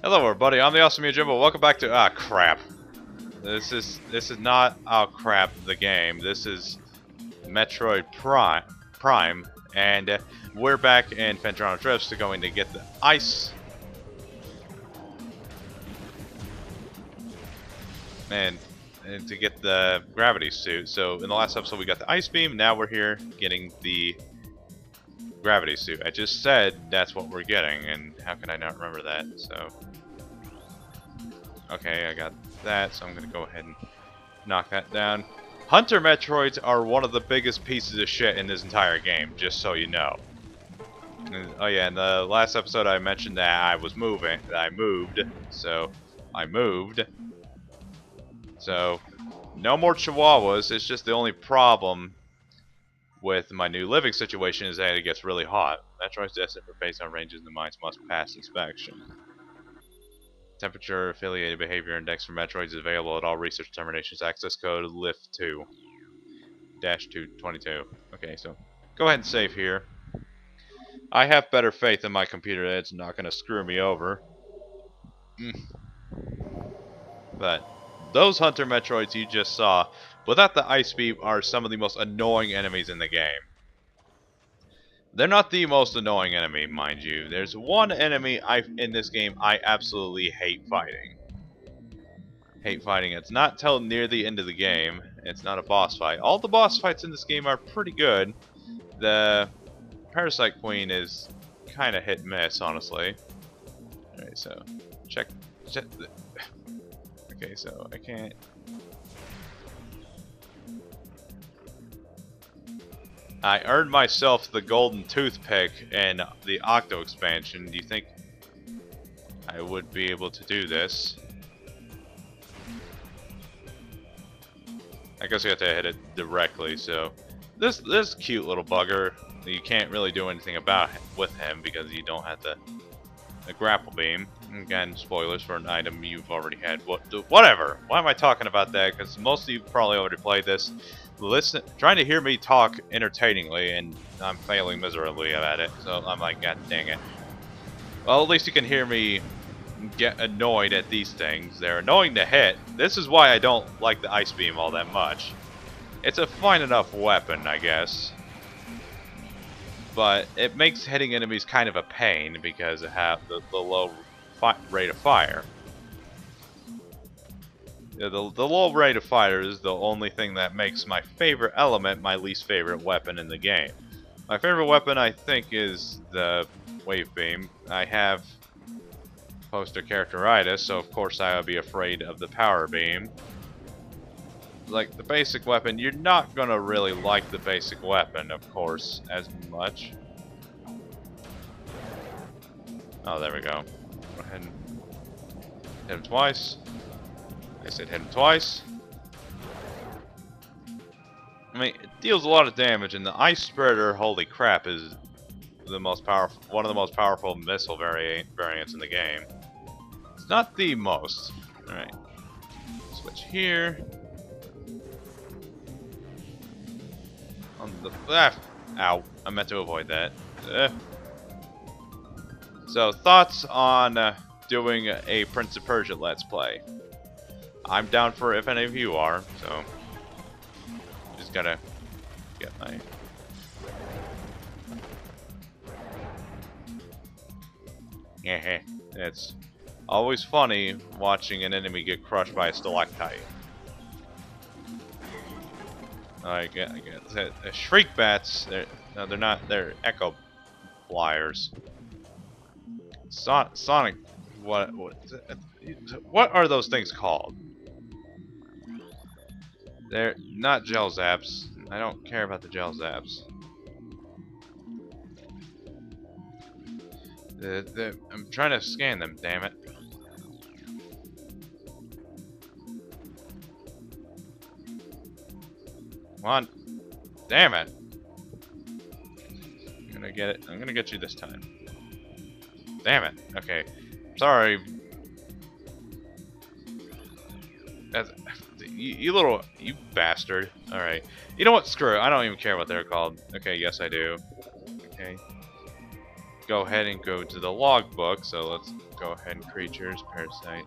Hello everybody, I'm the Awesome Jimbo. Welcome back to crap. This is not crap the game. This is Metroid Prime and we're back in Fentrano Drifts to going to get the ice and to get the gravity suit. So in the last episode we got the ice beam, now we're here getting the gravity suit. I just said that's what we're getting, and how can I not remember that? So okay, I got that, so I'm gonna go ahead and knock that down. Hunter Metroids are one of the biggest pieces of shit in this entire game, just so you know. And, oh yeah, in the last episode I mentioned that I was moving, that I moved, so I moved. So, no more Chihuahuas. It's just the only problem with my new living situation is that it gets really hot. Metroid's destined for phase on ranges and the mines must pass inspection. Temperature affiliated behavior index for Metroids is available at all research determinations. Access code LIFT2-222. Okay, so go ahead and save here. I have better faith in my computer that it's not going to screw me over. But those Hunter Metroids you just saw, without the ice beam, are some of the most annoying enemies in the game. They're not the most annoying enemy, mind you. There's one enemy in this game I absolutely hate fighting. It's not till near the end of the game. It's not a boss fight. All the boss fights in this game are pretty good. The Parasite Queen is kind of hit and miss, honestly. Alright, so check the... Okay, so I can't... I earned myself the golden toothpick in the Octo expansion. Do you think I would be able to do this? I guess you have to hit it directly, so... This cute little bugger, you can't really do anything about with him because you don't have the grapple beam. Again, spoilers for an item you've already had. Whatever. Why am I talking about that? Because most of you probably already played this. Trying to hear me talk entertainingly, and I'm failing miserably at it. So I'm like, God dang it. Well, at least you can hear me get annoyed at these things. They're annoying to hit. This is why I don't like the ice beam all that much. It's a fine enough weapon, I guess. But it makes hitting enemies kind of a pain because it has the low rate of fire. Yeah, the low rate of fire is the only thing that makes my favorite element my least favorite weapon in the game. My favorite weapon, I think, is the wave beam. I have poster characteritis, so of course I would be afraid of the power beam. Like the basic weapon, you're not gonna really like the basic weapon, of course, as much. Oh, there we go. Go ahead and hit him twice. I said hit him twice. I mean, it deals a lot of damage, and the ice spreader, holy crap, is the most powerful, one of the most powerful missile variants in the game. It's not the most. All right, switch here. On the left. Ow! I meant to avoid that. So, thoughts on doing a Prince of Persia Let's Play? I'm down for it if any of you are, so just gotta get my... Yeah, it's always funny watching an enemy get crushed by a stalactite. I get shriek bats. No, they're not. They're echo flyers. Sonic. What are those things called? They're not gel zaps. I don't care about the gel zaps. I'm trying to scan them. Damn it. Come on. Damn it. I'm gonna get it. I'm gonna get you this time. Damn it. Okay. Sorry. You bastard. Alright. You know what? Screw it. I don't even care what they're called. Okay, yes I do. Okay. go ahead and go to the logbook. So let's go ahead and creatures, parasite.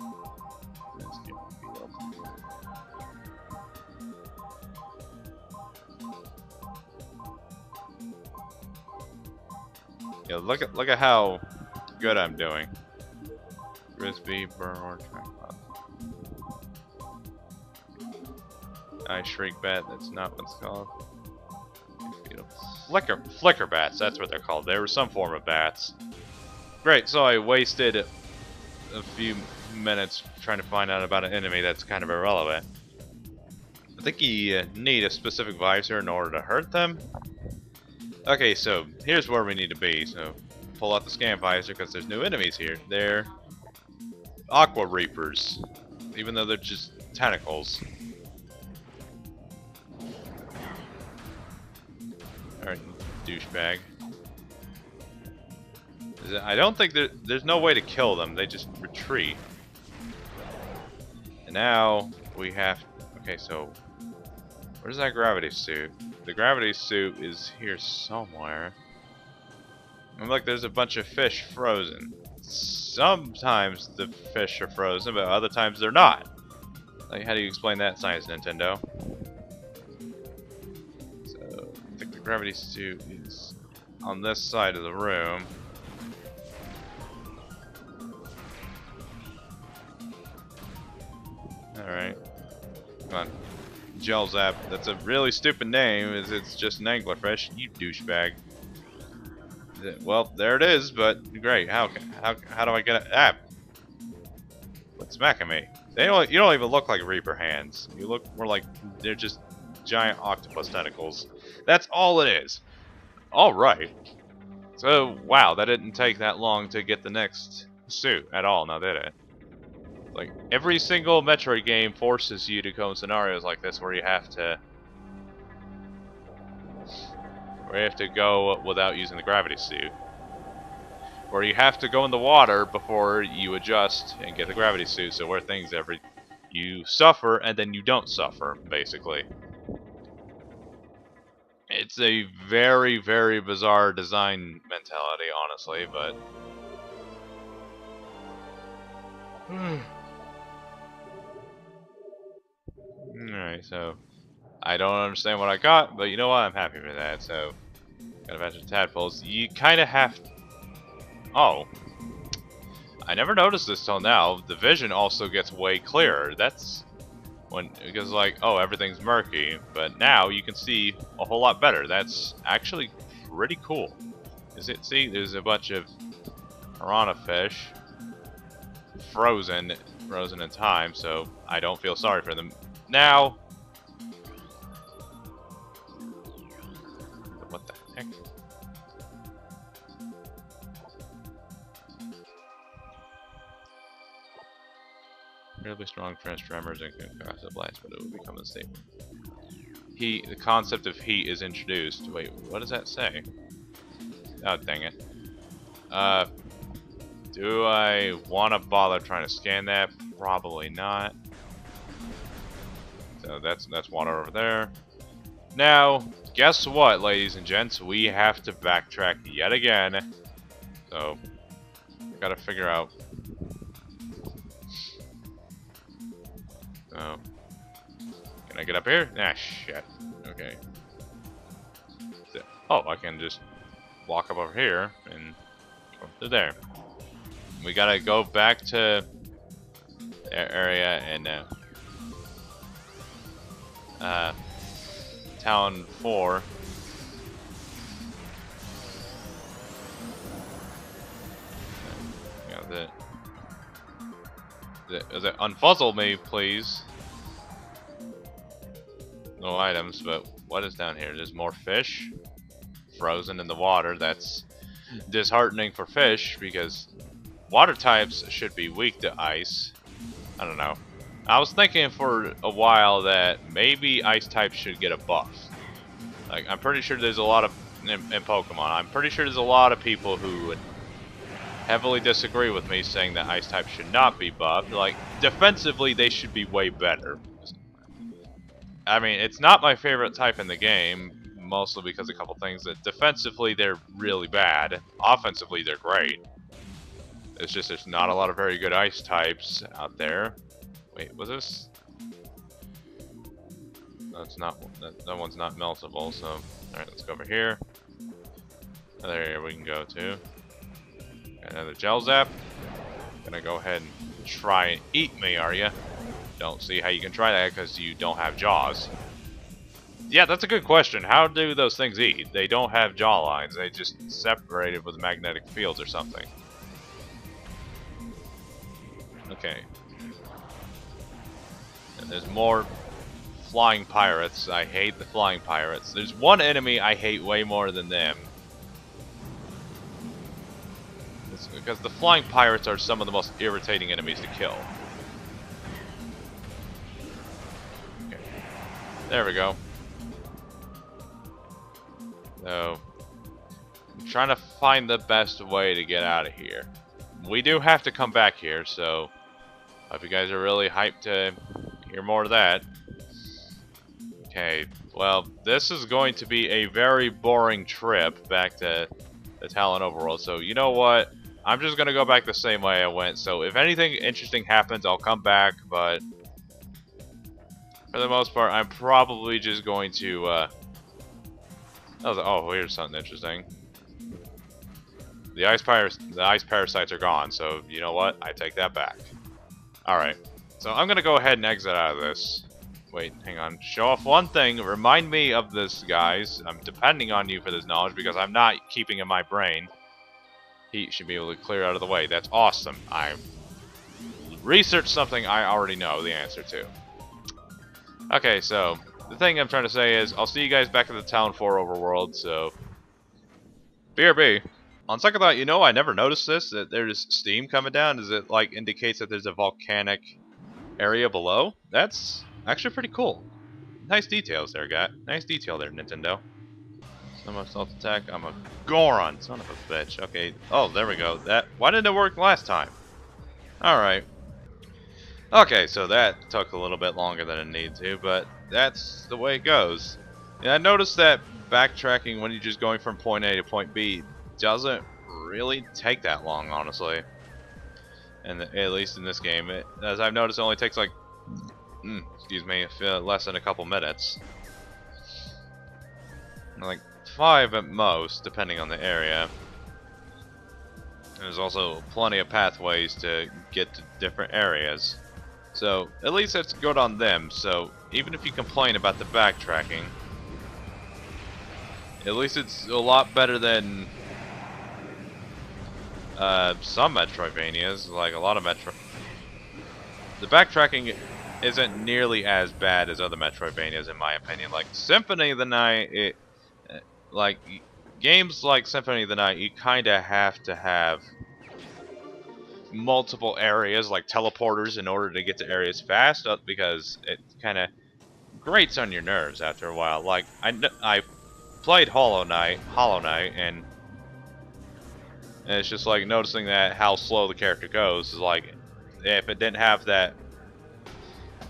Yeah, look at how good I'm doing. Frisbee, burn, tripod. I shriek bat. That's not what it's called. Flicker bats. That's what they're called. They were some form of bats. Great. So I wasted a few minutes trying to find out about an enemy that's kind of irrelevant. I think you need a specific visor in order to hurt them. Okay, so here's where we need to be. So pull out the scan visor because there's new enemies here. They're Aqua Reapers, even though they're just tentacles. Alright, douchebag. I don't think there's no way to kill them. They just retreat. And now we have. Okay, so where's that gravity suit? The gravity suit is here somewhere. And look, there's a bunch of fish frozen. Sometimes the fish are frozen, but other times they're not. Like, how do you explain that science, Nintendo? So, I think the gravity suit is on this side of the room. Alright. Come on. Gel Zap. That's a really stupid name. It's just an anglerfish. You douchebag. Well, there it is, but great. How do I get it? Ah! What's smacking me? You don't even look like Reaper hands. You look more like they're just giant octopus tentacles. That's all it is. All right. So, wow, that didn't take that long to get the next suit at all, now did it? Like, every single Metroid game forces you to go in scenarios like this where you have to go without using the gravity suit. Where you have to go in the water before you adjust and get the gravity suit, so where you suffer and then you don't suffer, basically. It's a very, very bizarre design mentality, honestly, but alright, so I don't understand what I got, but you know what? I'm happy for that. So, got a bunch of tadpoles. You kind of have. Oh, I never noticed this till now. The vision also gets way clearer. That's because like, oh, everything's murky, but now you can see a whole lot better. That's actually pretty cool. Is it? See, there's a bunch of piranha fish frozen in time, so I don't feel sorry for them now. What the heck? Incredibly strong French tremors and concussive blast, but it will become unstable. The concept of heat is introduced. Wait, what does that say? Oh, dang it. Do I want to bother trying to scan that? Probably not. So that's water over there. Now, guess what, ladies and gents? We have to backtrack yet again. So, gotta figure out. So, can I get up here? Ah, shit. Okay. Oh, I can just walk up over here and go through there. We gotta go back to area and Town 4. Yeah, unfuzzle me, please. No items, but what is down here? There's more fish frozen in the water. That's disheartening for fish because water types should be weak to ice. I don't know. I was thinking for a while that maybe ice types should get a buff. Like, I'm pretty sure there's a lot of in Pokemon. I'm pretty sure there's a lot of people who would heavily disagree with me saying that ice types should not be buffed. Like, defensively, they should be way better. I mean, it's not my favorite type in the game, mostly because of a couple things. That defensively, they're really bad. Offensively, they're great. It's just there's not a lot of very good ice types out there. Wait, was this? That's not. That one's not meltable. So, all right, let's go over here. Another area we can go to. Another gel zap. Gonna go ahead and try and eat me, are you? Don't see how you can try that because you don't have jaws. Yeah, that's a good question. How do those things eat? They don't have jaw lines. They just separated with magnetic fields or something. Okay. And there's more flying pirates. I hate the flying pirates. There's one enemy I hate way more than them. It's because the flying pirates are some of the most irritating enemies to kill. Okay. There we go. So, I'm trying to find the best way to get out of here. We do have to come back here, so I hope you guys are really hyped to hear more of that. Okay, well, this is going to be a very boring trip back to the Talon Overworld, so you know what? I'm just going to go back the same way I went, so if anything interesting happens, I'll come back, but for the most part, I'm probably just going to, oh, here's something interesting. The ice parasites are gone, so you know what? I take that back. Alright, so I'm gonna go ahead and exit out of this. Wait, hang on. Show off one thing. Remind me of this, guys. I'm depending on you for this knowledge because I'm not keeping in my brain. Heat should be able to clear out of the way. That's awesome. I researched something I already know the answer to. Okay, so the thing I'm trying to say is I'll see you guys back at the Town 4 overworld, so BRB. On second thought, you know, I never noticed this, that there's steam coming down. Does it, like, indicates that there's a volcanic area below? That's actually pretty cool. Nice details there, guy. Nice detail there, Nintendo. So much self attack. I'm a Goron, son of a bitch. Okay. Oh, there we go. Why didn't it work last time? Alright. Okay, so that took a little bit longer than it needed to, but that's the way it goes. And I noticed that backtracking when you're just going from point A to point B doesn't really take that long, honestly. And at least in this game, as I've noticed, it only takes like, excuse me, less than a couple minutes. Like 5 at most, depending on the area. There's also plenty of pathways to get to different areas. So, at least that's good on them. So, even if you complain about the backtracking, at least it's a lot better than some Metroidvanias, like a lot of The backtracking isn't nearly as bad as other Metroidvanias, in my opinion. Like Symphony of the Night, like games like Symphony of the Night, you kind of have to have multiple areas, like teleporters, in order to get to areas fast, because it kind of grates on your nerves after a while. Like I played Hollow Knight, and it's just like noticing that how slow the character goes is like, if it didn't have that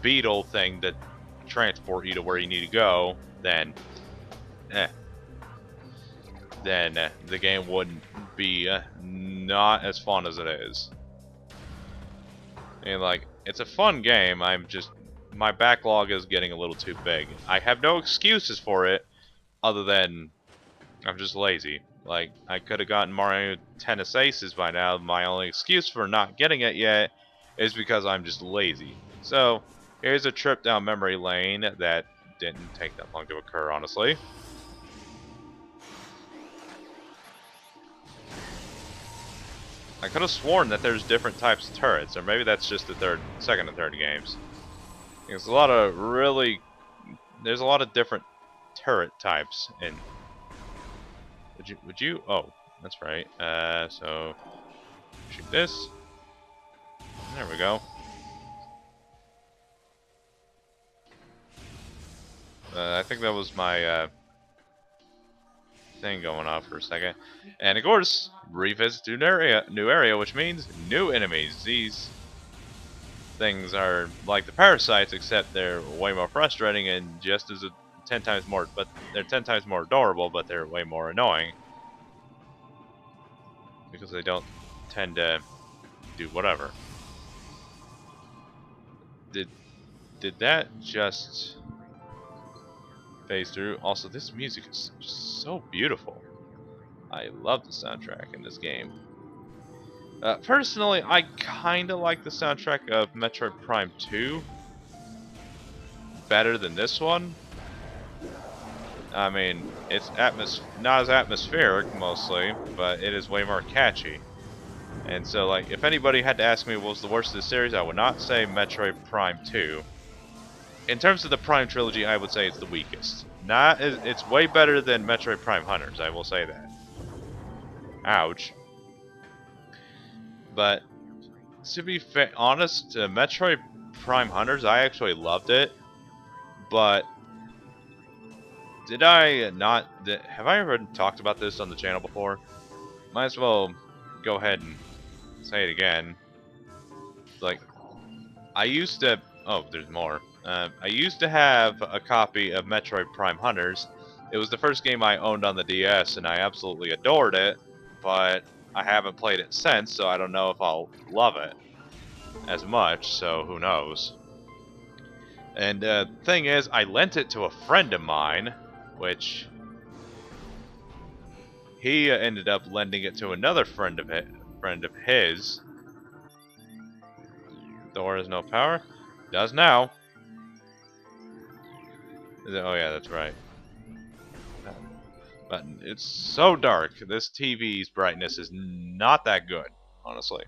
beetle thing to transport you to where you need to go, then the game wouldn't be not as fun as it is. And like, it's a fun game. My backlog is getting a little too big. I have no excuses for it, other than I'm just lazy. Like, I could have gotten Mario Tennis Aces by now. My only excuse for not getting it yet is because I'm just lazy. So, here's a trip down memory lane that didn't take that long to occur, honestly. I could have sworn that there's different types of turrets, or maybe that's just the second and third games. There's a lot of different turret types in. Would you? Oh, that's right. So shoot this. There we go. I think that was my thing going off for a second. And of course, revisit to new area, which means new enemies. These things are like the parasites, except they're way more frustrating and just as 10 times more, but they're 10 times more adorable, but they're way more annoying because they don't tend to do whatever. Did that just phase through? Also, this music is just so beautiful. I love the soundtrack in this game. Personally, I kind of like the soundtrack of Metroid Prime 2 better than this one. I mean, it's not as atmospheric mostly, but it is way more catchy. And so, like, if anybody had to ask me what was the worst of the series, I would not say Metroid Prime 2. In terms of the Prime trilogy, I would say it's the weakest. It's way better than Metroid Prime Hunters, I will say that. Ouch. But to be honest, Metroid Prime Hunters, I actually loved it. But did I not? Have I ever talked about this on the channel before? Might as well go ahead and say it again. Like, I used to. Oh, there's more. I used to have a copy of Metroid Prime Hunters. It was the first game I owned on the DS, and I absolutely adored it. But I haven't played it since, so I don't know if I'll love it as much. So who knows? And thing is, I lent it to a friend of mine, which he ended up lending it to another friend of his. Door has no power. Does now. Oh yeah, that's right. But it's so dark. This TV's brightness is not that good, honestly.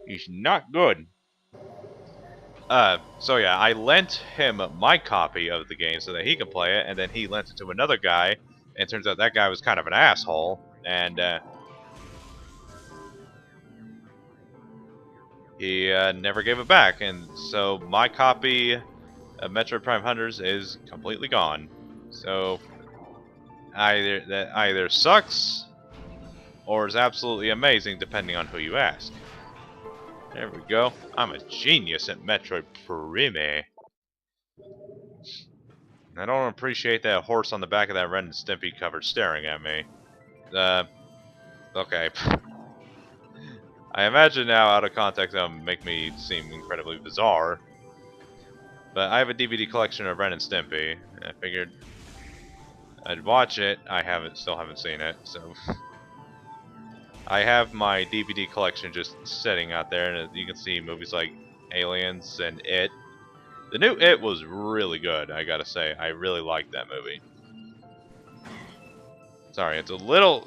It's not good. So yeah, I lent him my copy of the game so that he could play it, and then he lent it to another guy, and it turns out that guy was kind of an asshole, and he never gave it back, and so my copy of Metroid Prime Hunters is completely gone. So that either sucks or is absolutely amazing, depending on who you ask. There we go. I'm a genius at Metroid Prime. I don't appreciate that horse on the back of that Ren and Stimpy cover staring at me. Okay. I imagine now, out of context, that would make me seem incredibly bizarre. But I have a DVD collection of Ren and Stimpy. I figured I'd watch it. Still haven't seen it, so I have my DVD collection just sitting out there, and you can see movies like Aliens and It. The new It was really good, I gotta say. I really liked that movie. Sorry, it's a little.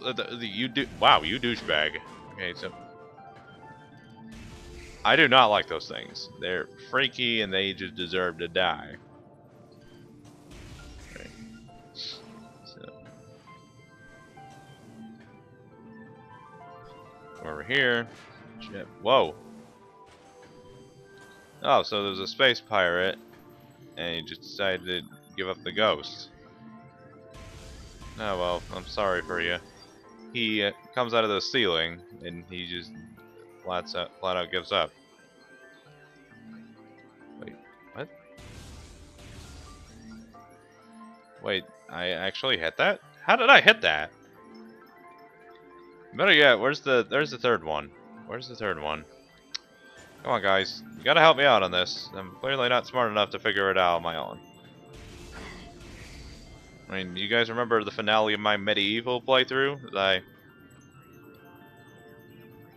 Wow, you douchebag. Okay, so I do not like those things. They're freaky and they just deserve to die. Okay. So over here. Whoa. Oh, so there's a space pirate, and he just decided to give up the ghost. Oh well, I'm sorry for you. He comes out of the ceiling, and he just flat out gives up. Wait, what? Wait, I actually hit that? How did I hit that? Better yet, there's the third one. Where's the third one? Come on, guys. You gotta help me out on this. I'm clearly not smart enough to figure it out on my own. I mean, you guys remember the finale of my medieval playthrough? Where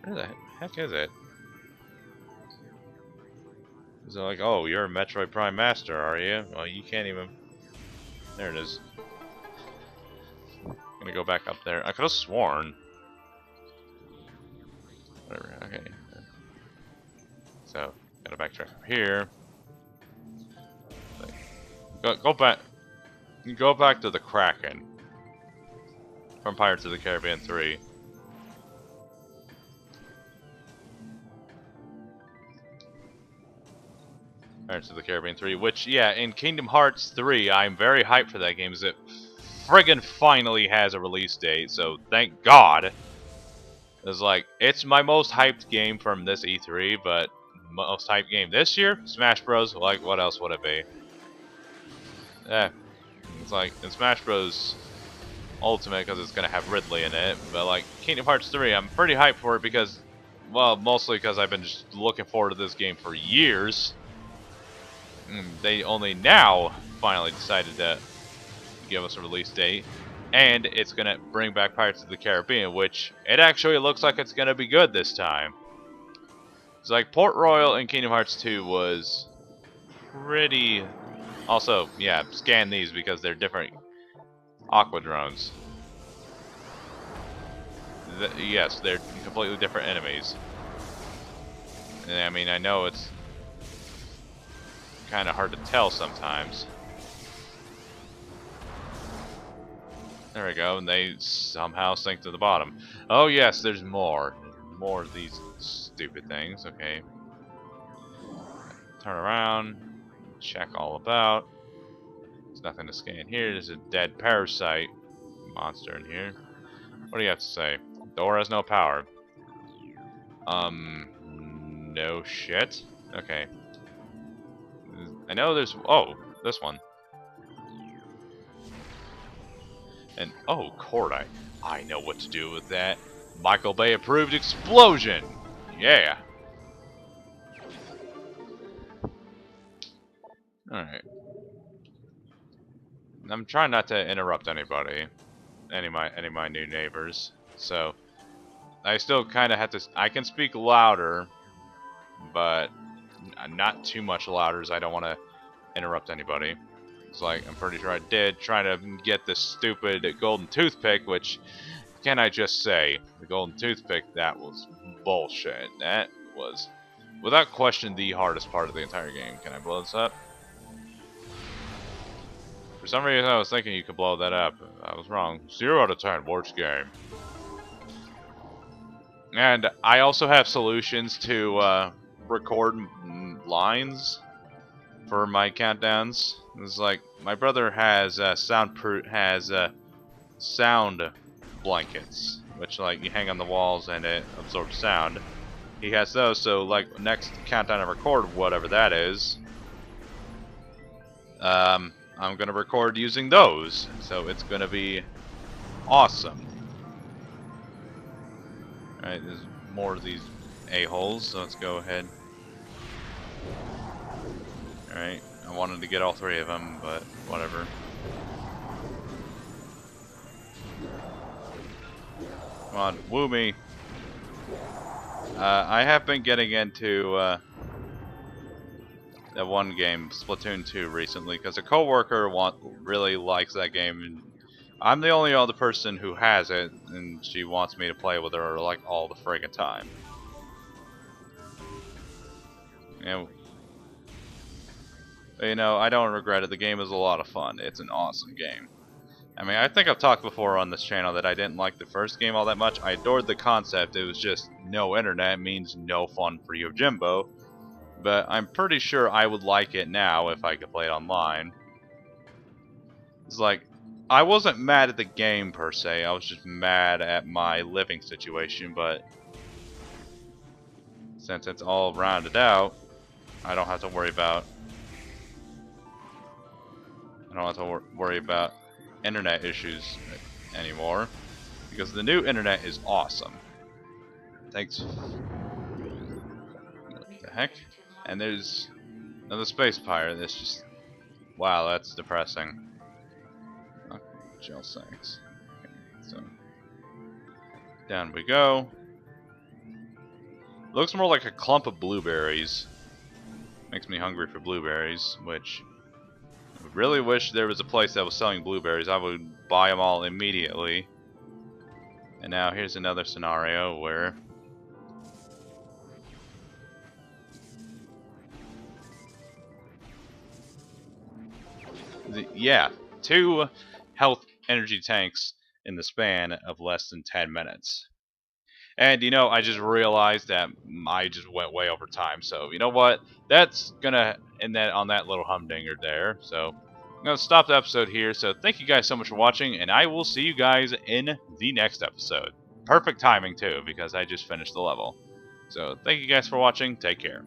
the heck is it? Is it like, oh, you're a Metroid Prime Master, are you? Well, you can't even... There it is. I'm gonna go back up there. I could have sworn. Whatever, okay. So, gotta backtrack from here. Go back. Go back to the Kraken. From Pirates of the Caribbean 3. Pirates of the Caribbean 3, which, yeah, in Kingdom Hearts 3, I'm very hyped for that game, as it friggin' finally has a release date, so thank God. It's like, it's my most hyped game from this E3, but most hyped game this year? Smash Bros. Like, what else would it be? It's like in Smash Bros. Ultimate because it's gonna have Ridley in it, but like Kingdom Hearts 3, I'm pretty hyped for it because, well, mostly because I've been just looking forward to this game for years. They only now finally decided to give us a release date, and it's gonna bring back Pirates of the Caribbean, which it actually looks like it's gonna be good this time. It's like Port Royal in Kingdom Hearts 2 was pretty. Also, yeah, scan these because they're different Aqua drones. Yes, they're completely different enemies. And I mean, I know it's kind of hard to tell sometimes. There we go, and they somehow sink to the bottom. Oh yes, there's more. More of these stupid things. Okay. Turn around. Check all about. There's nothing to scan here. There's a dead parasite monster in here. What do you have to say? Door has no power. No shit. Okay. I know there's... Oh, this one. And, oh, Cordite. I know what to do with that. Michael Bay approved explosion! Yeah! Alright. I'm trying not to interrupt anybody. Any of my new neighbors. So, I still kind of have to... I can speak louder, but not too much louder, as I don't want to interrupt anybody. It's like, I'm pretty sure I did, trying to get this stupid golden toothpick, which, can I just say, the golden toothpick, that was bullshit. That was, without question, the hardest part of the entire game. Can I blow this up? For some reason, I was thinking you could blow that up. I was wrong. 0 out of 10, worst game. And I also have solutions to record lines for my countdowns. It's like my brother has sound blankets, which like you hang on the walls and it absorbs sound. He has those, so like next countdown I record, whatever that is, I'm gonna record using those, so it's gonna be awesome. All right, there's more of these a-holes, so let's go ahead. Alright, I wanted to get all 3 of them, but whatever. Come on, woo me. I have been getting into that one game, Splatoon 2, recently, because a coworker really likes that game, and I'm the only other person who has it, and she wants me to play with her like all the friggin' time. You know, I don't regret it. The game is a lot of fun. It's an awesome game. I mean, I think I've talked before on this channel that I didn't like the first game all that much. I adored the concept. It was just no internet means no fun for Yojimbo. But I'm pretty sure I would like it now if I could play it online. It's like, I wasn't mad at the game per se. I was just mad at my living situation. But since it's all rounded out, I don't have to worry about... I don't have to worry about internet issues anymore, because the new internet is awesome. Thanks. What the heck? And there's another space pirate that's just... Wow, that's depressing. Oh, gel sacks. Okay, so down we go. Looks more like a clump of blueberries. Makes me hungry for blueberries, which... I really wish there was a place that was selling blueberries. I would buy them all immediately. And now here's another scenario where yeah, 2 health energy tanks in the span of less than 10 minutes. And you know, I just realized that I just went way over time. So you know what? That's gonna end that on that little humdinger there. So I'm gonna stop the episode here. So thank you guys so much for watching, and I will see you guys in the next episode. Perfect timing too, because I just finished the level. So thank you guys for watching. Take care.